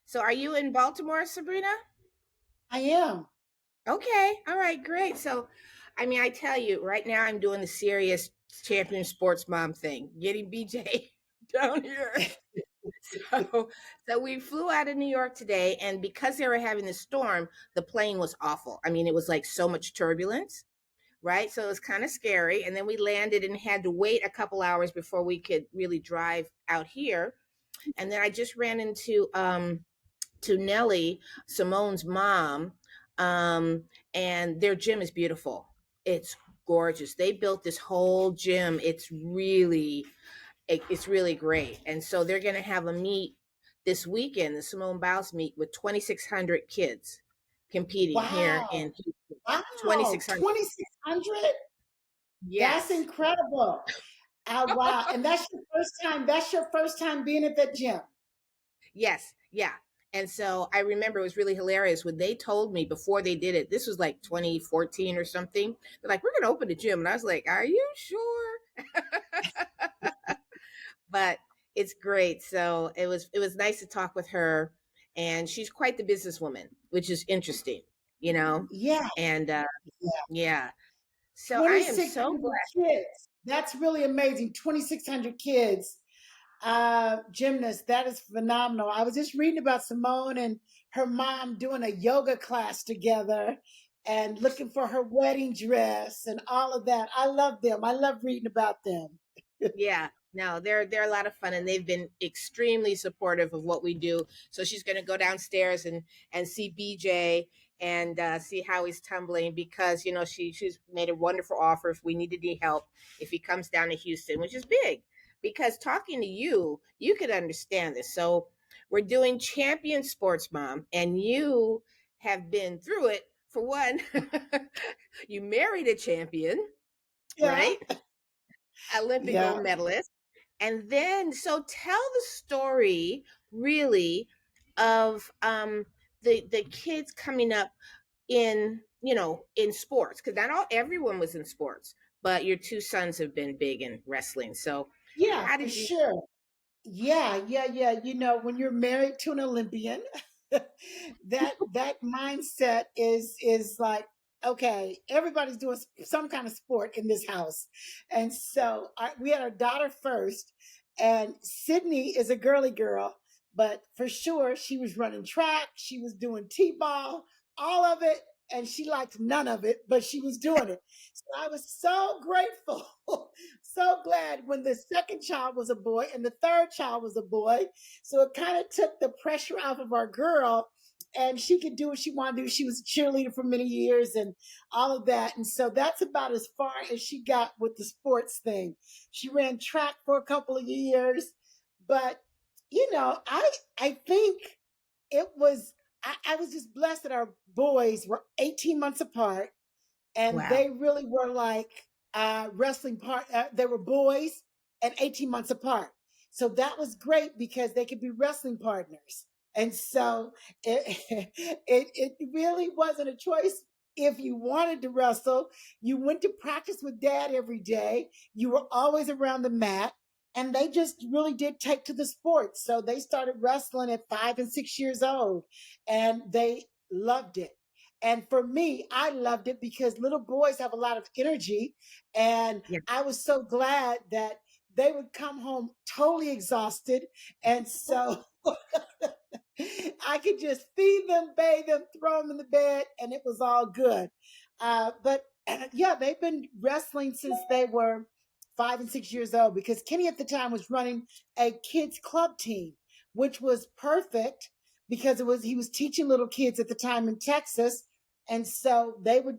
So are you in Baltimore, Sabrina? I am. Okay. All right, great. So I tell you, right now I'm doing the serious champion sports mom thing, getting BJ down here. So so we flew out of New York today, and because they were having the storm, the plane was awful. I mean, it was like so much turbulence, right? So it was kind of scary. And then we landed and had to wait a couple hours before we could really drive out here. And then I just ran into to Nellie, Simone's mom, um, and their gym is beautiful. It's gorgeous. They built this whole gym. It's really great. And so they're going to have a meet this weekend, the Simone Biles meet with 2,600 kids competing here Wow. in Houston. Wow. 2,600. 2,600? That's Yes. incredible. Wow. And that's your first time. That's your first time being at that gym. Yes. Yeah. And so I remember it was really hilarious when they told me before they did it. This was like 2014 or something. They're like, "We're going to open a gym," and I was like, "Are you sure?" But it's great. So it was nice to talk with her, and she's quite the businesswoman, which is interesting, you know. Yeah. And Yeah. yeah, so I am so 2,600 glad. kids. That's really amazing. 2,600 kids. Gymnasts. That is phenomenal. I was just reading about Simone and her mom doing a yoga class together and looking for her wedding dress and all of that. I love them. I love reading about them. Yeah, no, they're a lot of fun, and they've been extremely supportive of what we do. So she's going to go downstairs and see BJ and see how he's tumbling, because she's made a wonderful offer if we need any help if he comes down to Houston, which is big. Because talking to you, you could understand this. So we're doing Champion Sports Mom, and you have been through it. For one, you married a champion, Yeah. right? Olympic Yeah. gold medalist. And then, so tell the story really of the kids coming up in sports, because not all everyone was in sports, but your two sons have been big in wrestling. So Yeah, how for did you? sure. Yeah. When you're married to an Olympian, that mindset is like, okay, everybody's doing some kind of sport in this house, and so we had our daughter first, and Sydney is a girly girl, but for sure she was running track, she was doing t-ball, all of it, and she liked none of it, but she was doing it. So I was so grateful, so glad when the second child was a boy and the third child was a boy. So it kind of took the pressure off of our girl, and she could do what she wanted to do. She was a cheerleader for many years and all of that. And so that's about as far as she got with the sports thing. She ran track for a couple of years, but I think it was I was just blessed that our boys were 18 months apart, and Wow. they really were like wrestling part. They were boys and 18 months apart, so that was great because they could be wrestling partners. And so it it really wasn't a choice. If you wanted to wrestle, you went to practice with dad every day. You were always around the mat, and they just really did take to the sport. So they started wrestling at 5 and 6 years old, and they loved it. And for me, I loved it because little boys have a lot of energy. And Yeah. I was so glad that they would come home totally exhausted. And so I could just feed them, bathe them, throw them in the bed, and it was all good. But yeah, they've been wrestling since they were 5 and 6 years old because Kenny at the time was running a kids club team, which was perfect because he was teaching little kids at the time in Texas, and so they would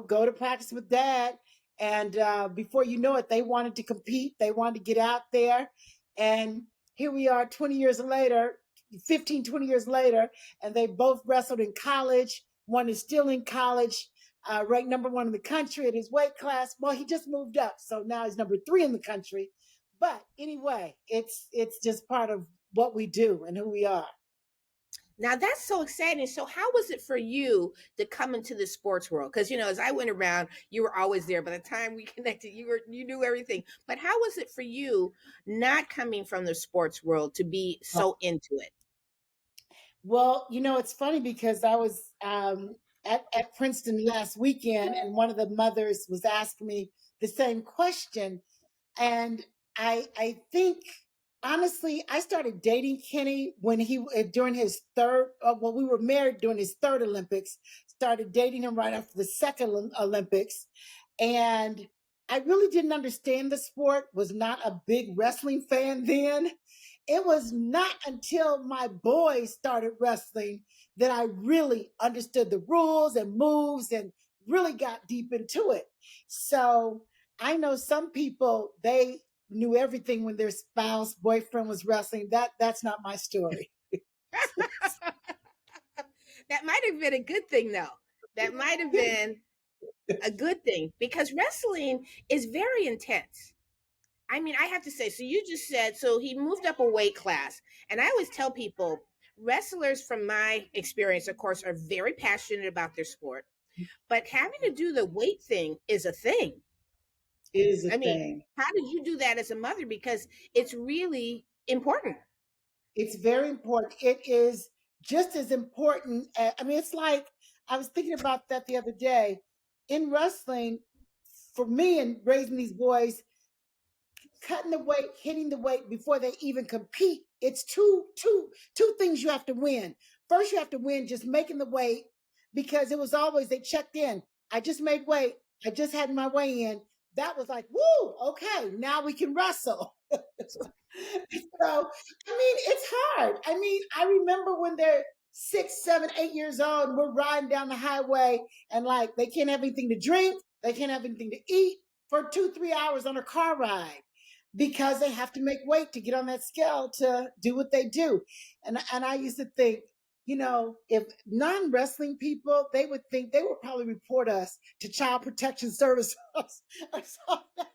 go to practice with dad, and before you know it, they wanted to compete, they wanted to get out there, and here we are 20 years later, 15, 20 years later, and they both wrestled in college. One is still in college, ranked number one in the country at his weight class. Well, he just moved up, so now he's number three in the country. But anyway, it's just part of what we do and who we are. Now that's so exciting. So how was it for you to come into the sports world? Because as I went around, you were always there. By the time we connected, you knew everything. But how was it for you not coming from the sports world to be so into it? Well, it's funny because I was at Princeton last weekend, and one of the mothers was asking me the same question. And I think honestly, I started dating Kenny when during his third. Well, we were married during his third Olympics. Started dating him right after the second Olympics, and I really didn't understand the sport. Was not a big wrestling fan then. It was not until my boys started wrestling that I really understood the rules and moves and really got deep into it. So I know some people, they knew everything when their spouse, boyfriend was wrestling. That's not my story. That might have been a good thing, though. That might have been a good thing because wrestling is very intense. I mean, I have to say, so you just said, so he moved up a weight class. And I always tell people, wrestlers, from my experience, of course, are very passionate about their sport. But having to do the weight thing is a thing. It is a I mean, thing. how did you do that as a mother? Because it's really important. It's very important. It is just as important. I mean, it's like I was thinking about that the other day. In wrestling, for me and raising these boys, cutting the weight, hitting the weight before they even compete. It's two things you have to win. First, you have to win just making the weight because it was always they checked in. I just made weight. I just had my weigh in. That was like, woo, okay, now we can wrestle. So, I mean, it's hard. I mean, I remember when they're 6, 7, 8 years old, and we're riding down the highway, and like they can't have anything to drink, they can't have anything to eat for 2, 3 hours on a car ride because they have to make weight to get on that scale to do what they do. And I used to think, if non wrestling people, they would think they would probably report us to Child Protection Services or something.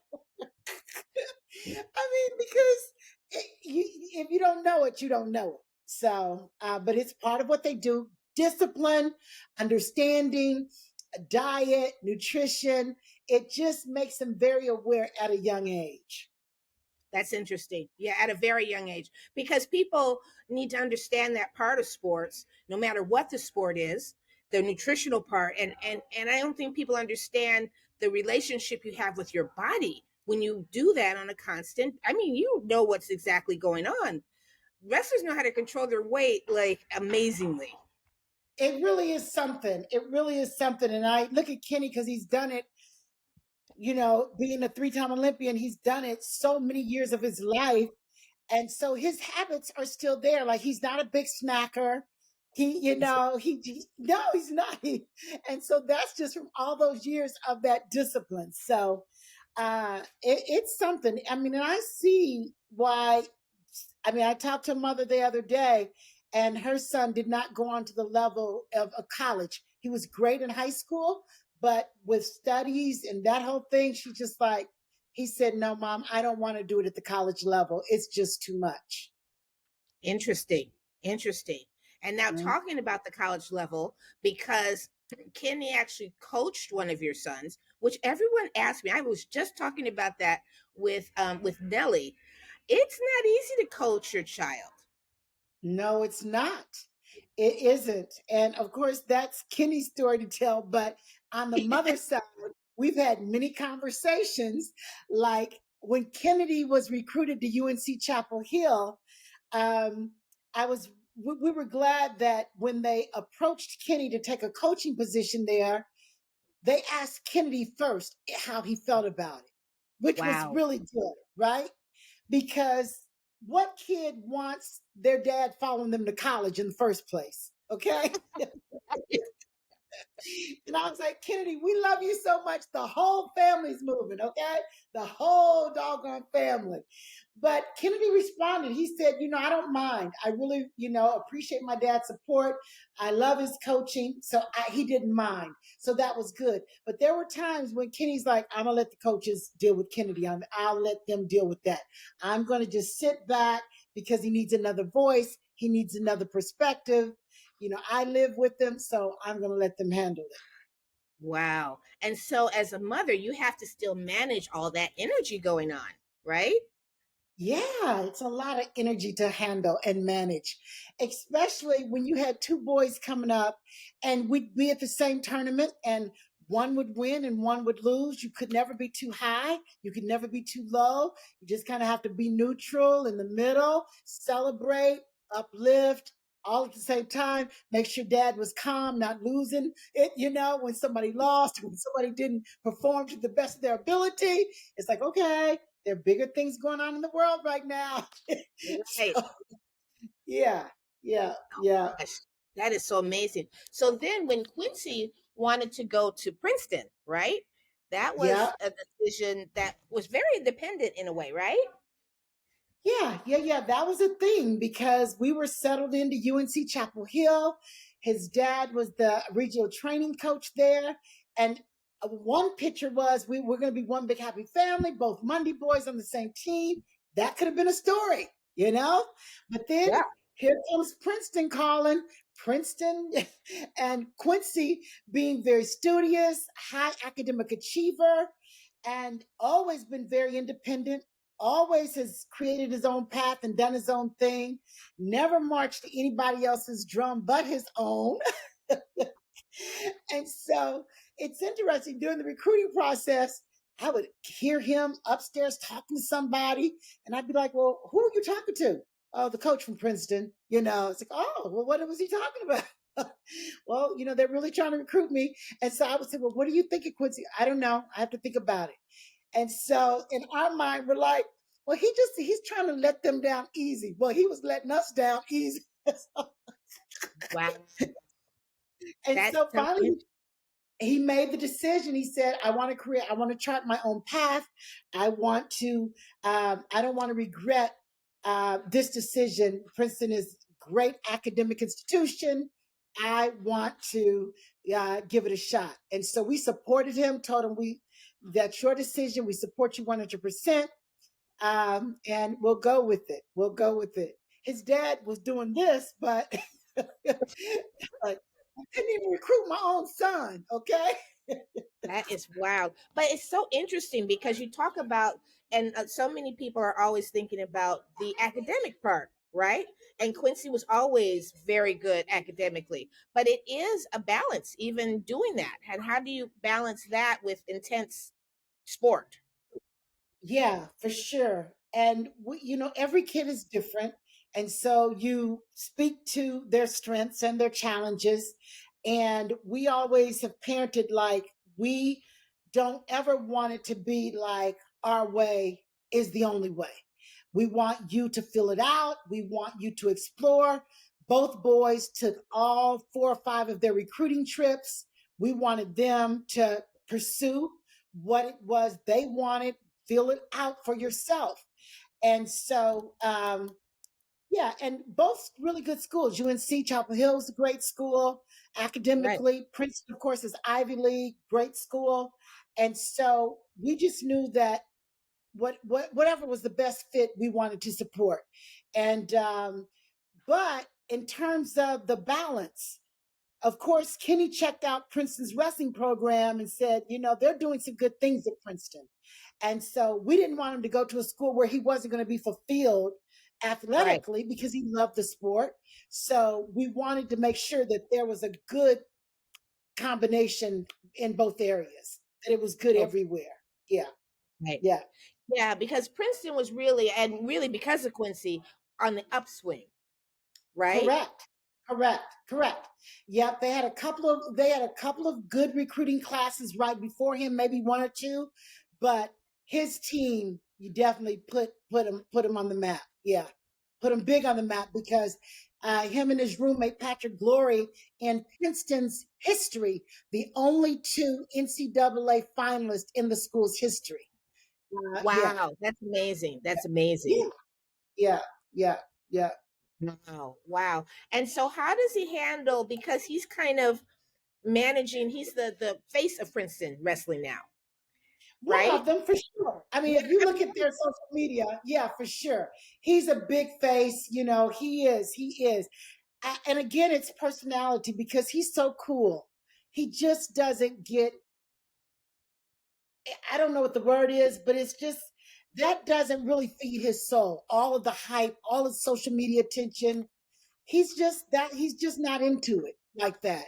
I mean, because if you don't know it, you don't know it. So, but it's part of what they do. Discipline, understanding, diet, nutrition. It just makes them very aware at a young age. That's interesting. Yeah, at a very young age, because people need to understand that part of sports, no matter what the sport is, the nutritional part, and I don't think people understand the relationship you have with your body when you do that on a constant. I mean, you know what's exactly going on. Wrestlers know how to control their weight like amazingly. It really is something. It really is something. And I look at Kenny because he's done it, being a 3-time Olympian, he's done it so many years of his life. And so his habits are still there. Like he's not a big snacker. No, he's not. And so that's just from all those years of that discipline. So it's something. I mean, and I see why. I mean, I talked to a mother the other day, and her son did not go on to the level of a college. He was great in high school, but with studies and that whole thing, she just like, he said, no, mom, I don't want to do it at the college level. It's just too much. Interesting. Interesting. And now Mm. talking about the college level, because Kenny actually coached one of your sons, which everyone asked me. I was just talking about that with Nellie. It's not easy to coach your child. No, it's not. It isn't. And of course, that's Kenny's story to tell. But on the mother side, we've had many conversations. Like when Kennedy was recruited to UNC Chapel Hill, um, we were glad that when they approached Kenny to take a coaching position there, they asked Kennedy first how he felt about it, which was Wow. really good, right? Because what kid wants their dad following them to college in the first place? Okay. And I was like, Kennedy, we love you so much. The whole family's moving, okay? The whole doggone family. But Kennedy responded. He said, I don't mind. I really, appreciate my dad's support. I love his coaching. So he didn't mind. So that was good. But there were times when Kenny's like, I'm going to let the coaches deal with Kennedy. I'll let them deal with that. I'm going to just sit back because he needs another voice. He needs another perspective. I live with them, so I'm going to let them handle it. Wow. And so as a mother, you have to still manage all that energy going on, right? Yeah, it's a lot of energy to handle and manage, especially when you had two boys coming up and we'd be at the same tournament and one would win and one would lose. You could never be too high, you could never be too low. You just kind of have to be neutral in the middle, celebrate, uplift. All at the same time, make sure dad was calm, not losing it, when somebody lost, when somebody didn't perform to the best of their ability. It's like, okay, there are bigger things going on in the world right now. Right. So, yeah, yeah, yeah, Gosh, that is so amazing. So then when Quincy wanted to go to Princeton, right? That yeah. was a decision that was very independent in a way, right? Yeah, yeah, yeah. That was a thing because we were settled into UNC Chapel Hill. His dad was the regional training coach there. And one picture was we were going to be one big happy family, both Monday boys on the same team. That could have been a story, you know? But then Yeah. here comes Princeton calling. Princeton and Quincy being very studious, high academic achiever, and always been very independent, always has created his own path and done his own thing, never marched to anybody else's drum but his own. And so it's interesting during the recruiting process. I would hear him upstairs talking to somebody, and I'd be like, "Well, who are you talking to?" "Oh, the coach from Princeton." It's like, "Oh, well, what was he talking about?" "Well, they're really trying to recruit me." And so I would say, "Well, what do you think of Quincy?" "I don't know. I have to think about it." And so in our mind, we're like, well, he's trying to let them down easy. Well, he was letting us down easy. Wow. And That's so so finally he made the decision. He said, I want to chart my own path. I don't want to regret this decision. Princeton is a great academic institution. I want to give it a shot. And so we supported him, told him that's your decision. We support you 100%. And we'll go with it. We'll go with it. His dad was doing this, but like, I couldn't even recruit my own son. Okay. that is wild. But it's so interesting because you talk about, and so many people are always thinking about the academic part, right? And Quincy was always very good academically, but it is a balance, even doing that. And how do you balance that with intense sport? Yeah, for sure. And every kid is different. And so you speak to their strengths and their challenges. And we always have parented like we don't ever want it to be like our way is the only way. We want you to fill it out. We want you to explore. Both boys took all 4 or 5 of their recruiting trips. We wanted them to pursue what it was they wanted, feel it out for yourself. And so, yeah, and both really good schools. UNC Chapel Hill is a great school Right. academically. Princeton, of course, is Ivy League, great school. And so we just knew that whatever was the best fit, we wanted to support. And but in terms of the balance, of course, Kenny checked out Princeton's wrestling program and said, they're doing some good things at Princeton. And so we didn't want him to go to a school where he wasn't going to be fulfilled Right. athletically because he loved the sport. So we wanted to make sure that there was a good combination in both areas, that it was good Oh, everywhere. Yeah, right. yeah. Yeah, because Princeton was really, and really because of Quincy, on the upswing, right? Correct. Correct. Correct. Yep. They had a couple of good recruiting classes right before him, maybe one or two, but his team, you definitely put him on the map. Yeah. Put him big on the map because him and his roommate Patrick Glory in Princeton's history, the only two NCAA finalists in the school's history. Yeah. Wow, that's amazing. That's amazing. Yeah. Yeah. Yeah. Yeah. Wow, wow. And so how does he handle, because he's kind of managing, he's the face of Princeton wrestling now, One right? of them for sure. I mean, Yeah, if you I look mean, at their social media, yeah, for sure. He's a big face, he is. He is. And again, it's personality because he's so cool. He just doesn't get, I don't know what the word is, but it's just that doesn't really feed his soul. All of the hype, all of the social media attention, he's just not into it like that.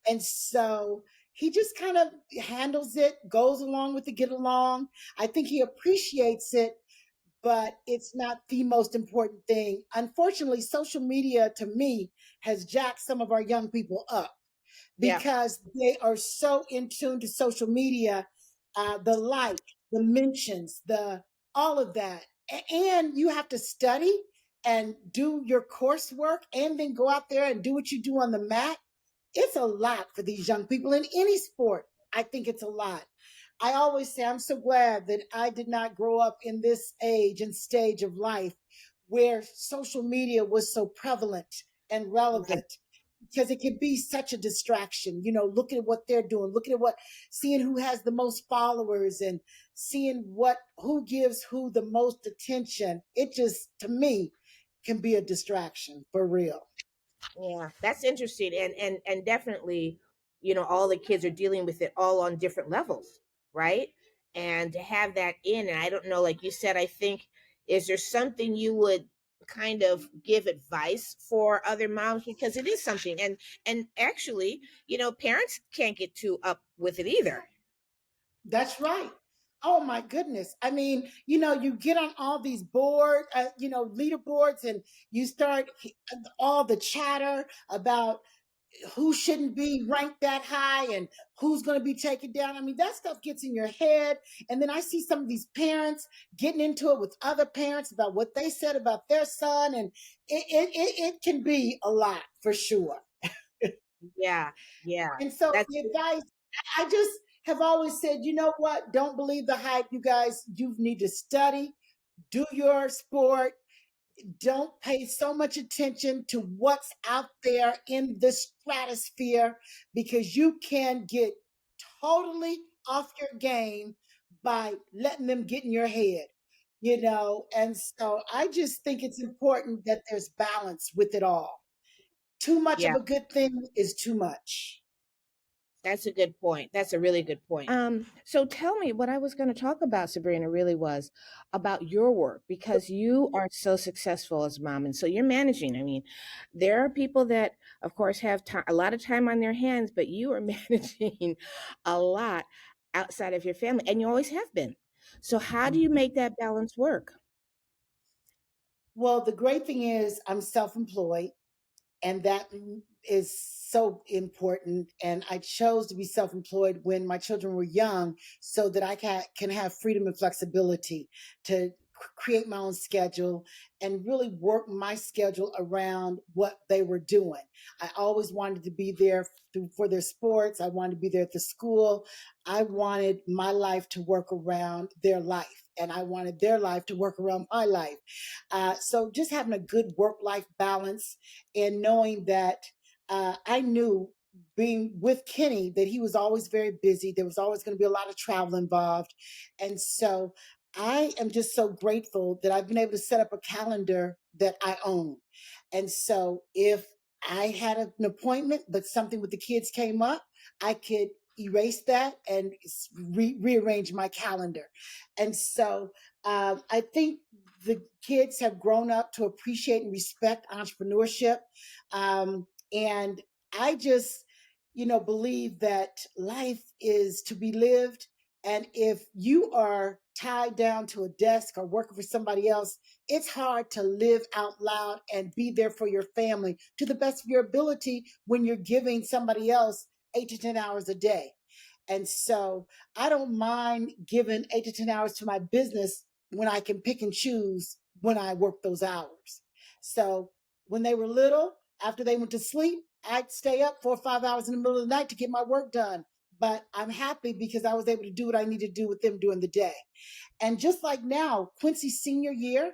And so he just kind of handles it, goes along with the get along. I think he appreciates it, but it's not the most important thing. Unfortunately, social media to me has jacked some of our young people up Yeah, because they are so in tune to social media, the like, the mentions, the all of that. And you have to study and do your coursework and then go out there and do what you do on the mat. It's a lot for these young people in any sport. I think it's a lot. I always say I'm so glad that I did not grow up in this age and stage of life where social media was so prevalent and right. relevant, because it can be such a distraction. You know, looking at what they're doing, looking at what, seeing who has the most followers and seeing what, who gives who the most attention. It just, to me, can be a distraction for real. Yeah, that's interesting, and definitely, all the kids are dealing with it all on different levels, right? And to have that in, and I don't know, like you said, I think, is there something you would kind of give advice for other moms, because it is something, and actually, parents can't get too up with it either. That's right. Oh my goodness. I mean, you get on all these leaderboards, and you start all the chatter about who shouldn't be ranked that high and who's going to be taken down. I mean, that stuff gets in your head. And then I see some of these parents getting into it with other parents about what they said about their son. And it can be a lot for sure. Yeah, yeah, And so that's the advice, I just have always said, you know what? Don't believe the hype, you guys. You need to study, do your sport. Don't pay so much attention to what's out there in the stratosphere, because you can get totally off your game by letting them get in your head. And so I just think it's important that there's balance with it all. Too much of yeah. a good thing is too much. That's a good point. That's a really good point. So tell me, what I was going to talk about, Sabrina, really was about your work, because you are so successful as a mom. And so you're managing. I mean, there are people that, of course, have a lot of time on their hands, but you are managing a lot outside of your family, and you always have been. So how do you make that balance work? Well, the great thing is I'm self-employed, and that is so important. And I chose to be self-employed when my children were young, so that I can have freedom and flexibility to create my own schedule and really work my schedule around what they were doing. I always wanted to be there for their sports. I wanted to be there at the school. I wanted my life to work around their life, and I wanted their life to work around my life. So just having a good work-life balance, and knowing that I knew, being with Kenny, that he was always very busy. There was always going to be a lot of travel involved. And so I am just so grateful that I've been able to set up a calendar that I own. And so if I had an appointment, but something with the kids came up, I could erase that and rearrange my calendar. And so I think the kids have grown up to appreciate and respect entrepreneurship. And I just, believe that life is to be lived. And if you are tied down to a desk or working for somebody else, it's hard to live out loud and be there for your family to the best of your ability when you're giving somebody else 8 to 10 hours a day. And so I don't mind giving 8 to 10 hours to my business when I can pick and choose when I work those hours. So when they were little, after they went to sleep, I'd stay up 4 or 5 hours in the middle of the night to get my work done. But I'm happy because I was able to do what I need to do with them during the day. And just like now, Quincy's senior year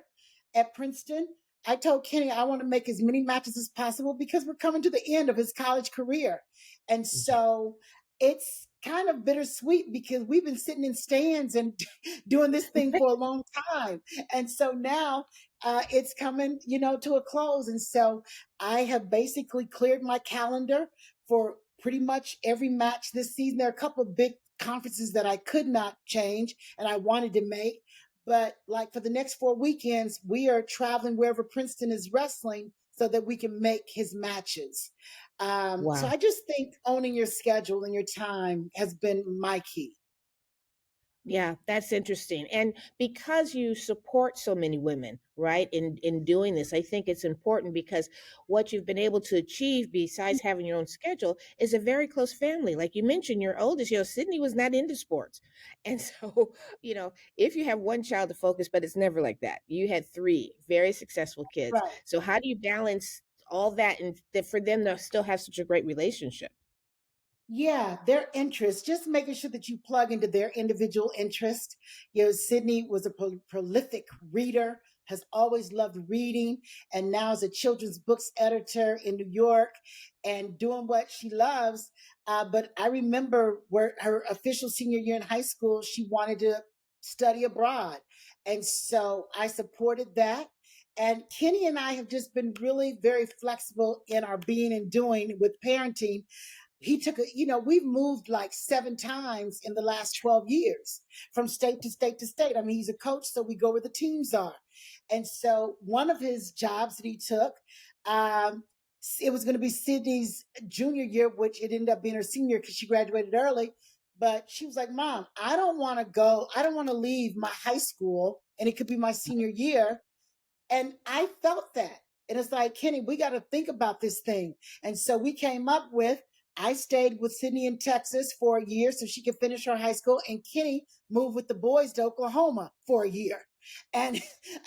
at Princeton, I told Kenny I want to make as many matches as possible because we're coming to the end of his college career. And so it's kind of bittersweet because we've been sitting in stands and doing this thing for a long time. And so now it's coming, to a close. And so I have basically cleared my calendar for pretty much every match this season. There are a couple of big conferences that I could not change and I wanted to make, But like for the next 4 weekends, we are traveling wherever Princeton is wrestling so that we can make his matches. So Wow. I just think owning your schedule and your time has been my key. Yeah, that's interesting. And because you support so many women, right, in doing this, I think it's important because what you've been able to achieve besides having your own schedule is a very close family. Like you mentioned, your oldest, Sydney was not into sports. And so, if you have one child to focus, but it's never like that. You had three very successful kids. Right. So how do you balance all that and for them to still have such a great relationship? Yeah, their interest, just making sure that you plug into their individual interest. Sydney was a prolific reader, has always loved reading, and now is a children's books editor in New York and doing what she loves. But I remember where her official senior year in high school, she wanted to study abroad. And so I supported that. And Kenny and I have just been really very flexible in our being and doing with parenting. He took we've moved like 7 times in the last 12 years from state to state to state. I mean, he's a coach, so we go where the teams are. And so one of his jobs that he took, um, it was going to be Sydney's junior year, which it ended up being her senior because she graduated early. But she was like, Mom, I don't want to go. I don't want to leave my high school, and it could be my senior year. And I felt that. And it's like, Kenny, we got to think about this thing. And so we came up with, I stayed with Sydney in Texas for a year so she could finish her high school. And Kenny moved with the boys to Oklahoma for a year. And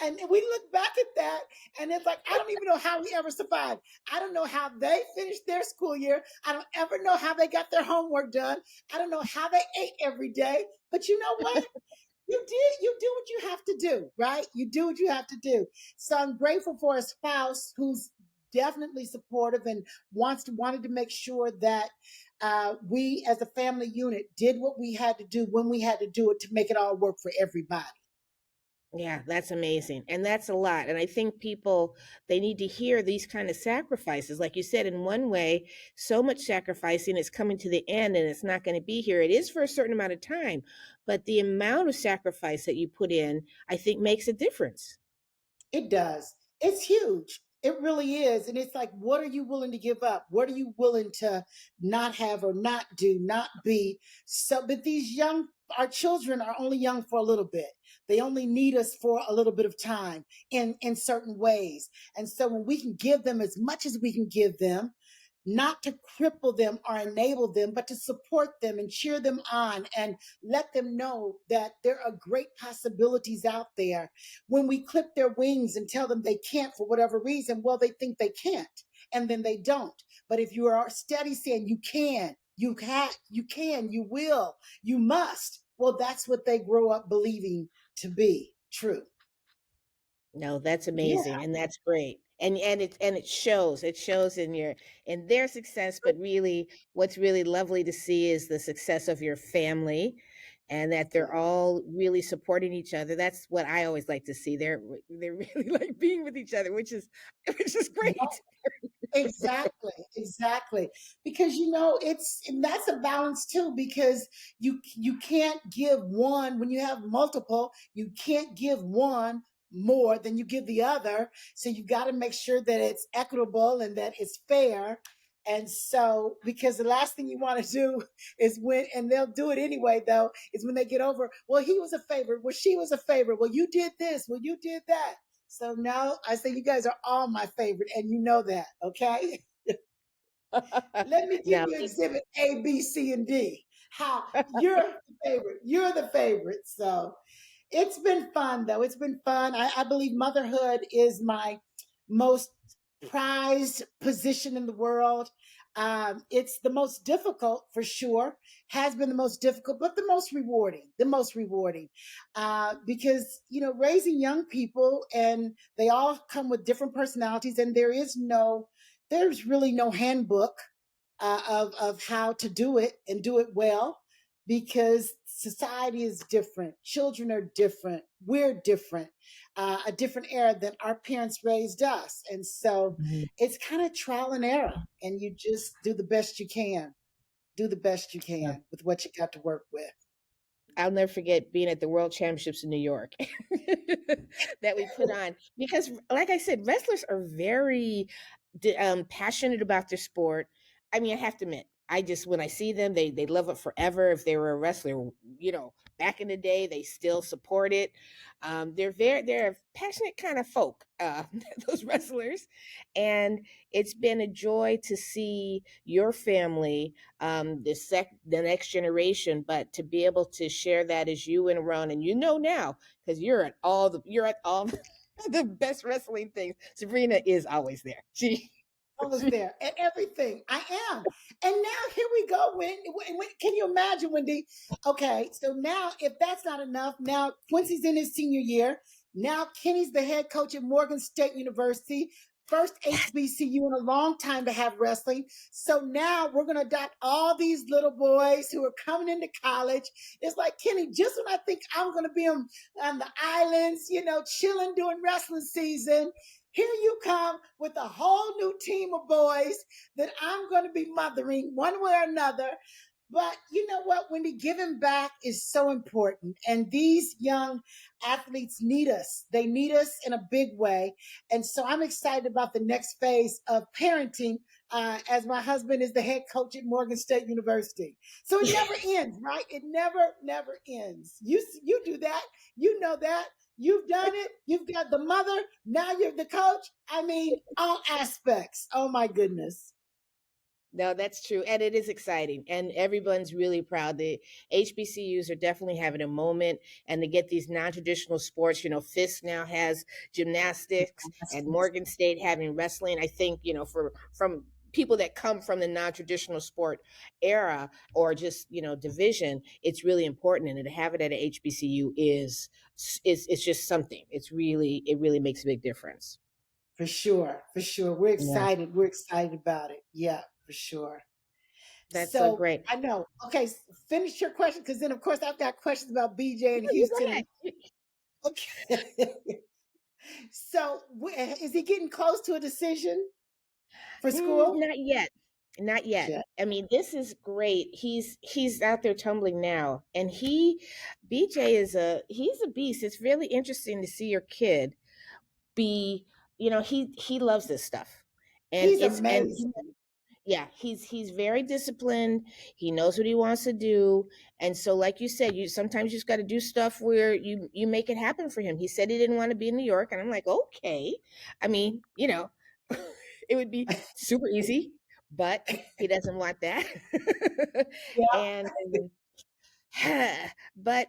and we look back at that and it's like, I don't even know how we ever survived. I don't know how they finished their school year. I don't ever know how they got their homework done. I don't know how they ate every day. But you know what? You do what you have to do, right? You do what you have to do. So I'm grateful for a spouse who's definitely supportive and wanted to make sure that we as a family unit did what we had to do when we had to do it to make it all work for everybody. Yeah, that's amazing. And that's a lot. And I think people they need to hear these kind of sacrifices. Like you said, in one way, so much sacrificing is coming to the end and it's not going to be here. It is for a certain amount of time, but the amount of sacrifice that you put in, I think makes a difference. It does. It's huge. It really is. And it's like, what are you willing to give up? What are you willing to not have or not do, not be? So, but our children are only young for a little bit. They only need us for a little bit of time in certain ways. And so when we can give them as much as we can give them, not to cripple them or enable them, but to support them and cheer them on and let them know that there are great possibilities out there. When we clip their wings and tell them they can't for whatever reason, well, they think they can't and then they don't. But if you are steady saying you will, you must, well, that's what they grow up believing to be true. No, that's Yeah. amazing and that's great. And it shows. It shows in their success, but really what's really lovely to see is the success of your family and that they're all really supporting each other. That's what I always like to see. They're really like being with each other, which is Yeah. great. Exactly, exactly. Because it's and that's a balance too, because you can't give one when you have multiple, you can't give one more than you give the other. So you got to make sure that it's equitable and that it's fair. And so, because the last thing you want to do is when, and they'll do it anyway, though, is when they get over, well, he was a favorite. Well, she was a favorite. Well, you did this. Well, you did that. So no, I say you guys are all my favorite, and you know that, okay? Let me give Now, you exhibit A, B, C, and D. How you're the favorite. You're the favorite. So it's been fun, though. It's been fun. I believe motherhood is my most prized position in the world. It's the most difficult for sure, has been the most difficult, but the most rewarding, because, raising young people and they all come with different personalities and there's really no handbook of how to do it and do it well because society is different. Children are different. We're different, a different era than our parents raised us. And so mhm. it's kind of trial and error. And you just do the best you can. Do the best you Yeah. can with what you got to work with. I'll never forget being at the World Championships in New York that we put on because, like I said, wrestlers are very passionate about their sport. I mean, I have to admit, I just when I see them, they love it forever. If they were a wrestler, back in the day, they still support it. They're a passionate kind of folk, those wrestlers, and it's been a joy to see your family, the next generation, but to be able to share that as you and Ron, and now because you're at all the best wrestling things. Sabrina is always there. I was there and everything. I am. And now here we go. Can you imagine, Wendy? Okay, so now if that's not enough, now Quincy's in his senior year. Now Kenny's the head coach at Morgan State University, first HBCU in a long time to have wrestling. So now we're going to adopt all these little boys who are coming into college. It's like, Kenny, just when I think I'm going to be on the islands, chilling during wrestling season, here you come with a whole new team of boys that I'm going to be mothering one way or another. But you know what, Wendy? Giving back is so important. And these young athletes need us. They need us in a big way. And so I'm excited about the next phase of parenting as my husband is the head coach at Morgan State University. So it never ends, right? It never ends. You do that. You know that. You've done it. You've got the mother. Now you're the coach. I mean, all aspects. Oh my goodness. No, that's true. And it is exciting. And everyone's really proud. The HBCUs are definitely having a moment. And to get these non traditional sports, Fisk now has gymnastics and Morgan State having wrestling. I think, from people that come from the non traditional sport era or just, division, it's really important. And to have it at a HBCU is it's just something. It really makes a big difference. For sure. For sure. We're Yeah, excited. We're excited about it. Yeah, for sure. that's so So great. I know. Okay, finish your question because then, of course, I've got questions about BJ and No, you go Houston. ahead. And okay. So is he getting close to a decision for school? Not yet. Not yet. Yeah. I mean, this is great. He's out there tumbling now. And BJ he's a beast. It's really interesting to see your kid be, he loves this stuff. And He's and amazing. yeah, he's very disciplined. He knows what he wants to do. And so like you said, you sometimes you just got to do stuff where you make it happen for him. He said he didn't want to be in New York and I'm like, "Okay." I mean, it would be super easy, but he doesn't want that. Yeah. And but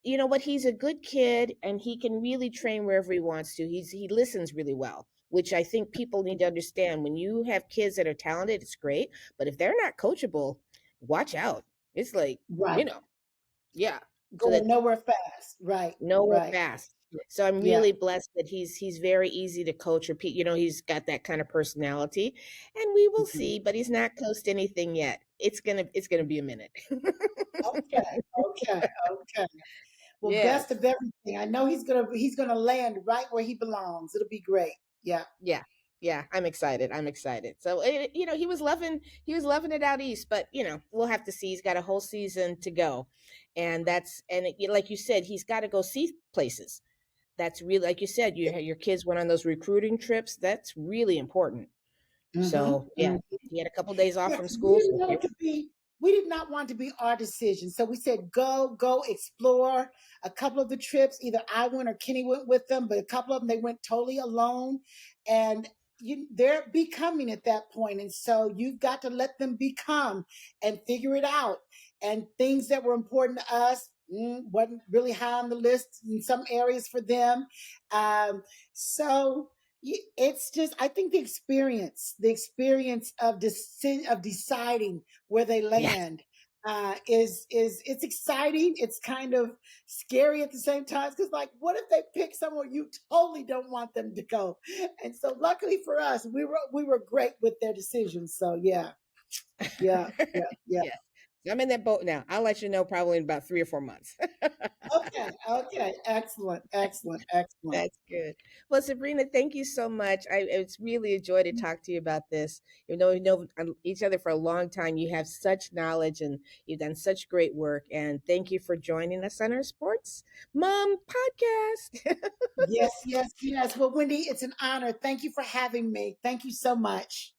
you know what, he's a good kid and he can really train wherever he wants to. He listens really well, which I think people need to understand. When you have kids that are talented, it's great, but if they're not coachable, watch out. It's like, Right. you know yeah, so Going that nowhere fast. Right. nowhere Right. fast. So I'm Yeah. really blessed that he's very easy to coach. Or he's got that kind of personality, and we will Mhm. see. But he's not close to anything yet. It's gonna be a minute. Okay. Okay. Okay. Well, best Yes. of everything. I know he's gonna land right where he belongs. It'll be great. Yeah. Yeah. Yeah. I'm excited. I'm excited. So he was loving it out east, but we'll have to see. He's got a whole season to go, and like you said, he's got to go see places. That's really, like you said, your kids went on those recruiting trips. That's really important. So yeah, Hmm. he had a couple days off Yeah, from 'cause we school. didn't So want it to be, we did not want it to be our decision. So we said, go explore. A couple of the trips, either I went or Kenny went with them, but a couple of them they went totally alone. And they're becoming at that point. And so you've got to let them become and figure it out. And things that were important to us wasn't really high on the list in some areas for them. Um, so it's just, I think the experience of deciding where they yeah, land is it's exciting. It's kind of scary at the same time because, like, what if they pick somewhere you totally don't want them to go? And so, luckily for us, we were great with their decisions. So yeah, yeah, yeah, yeah. yeah. I'm in that boat now. I'll let you know probably in about 3 or 4 months. Okay, okay, excellent, excellent, excellent. That's good. Well, Sabrina, thank you so much. It's really a joy to talk to you about this. We know each other for a long time. You have such knowledge and you've done such great work. And thank you for joining us on our Sports Mom podcast. Yes, yes, yes. Well, Wendy, it's an honor. Thank you for having me. Thank you so much.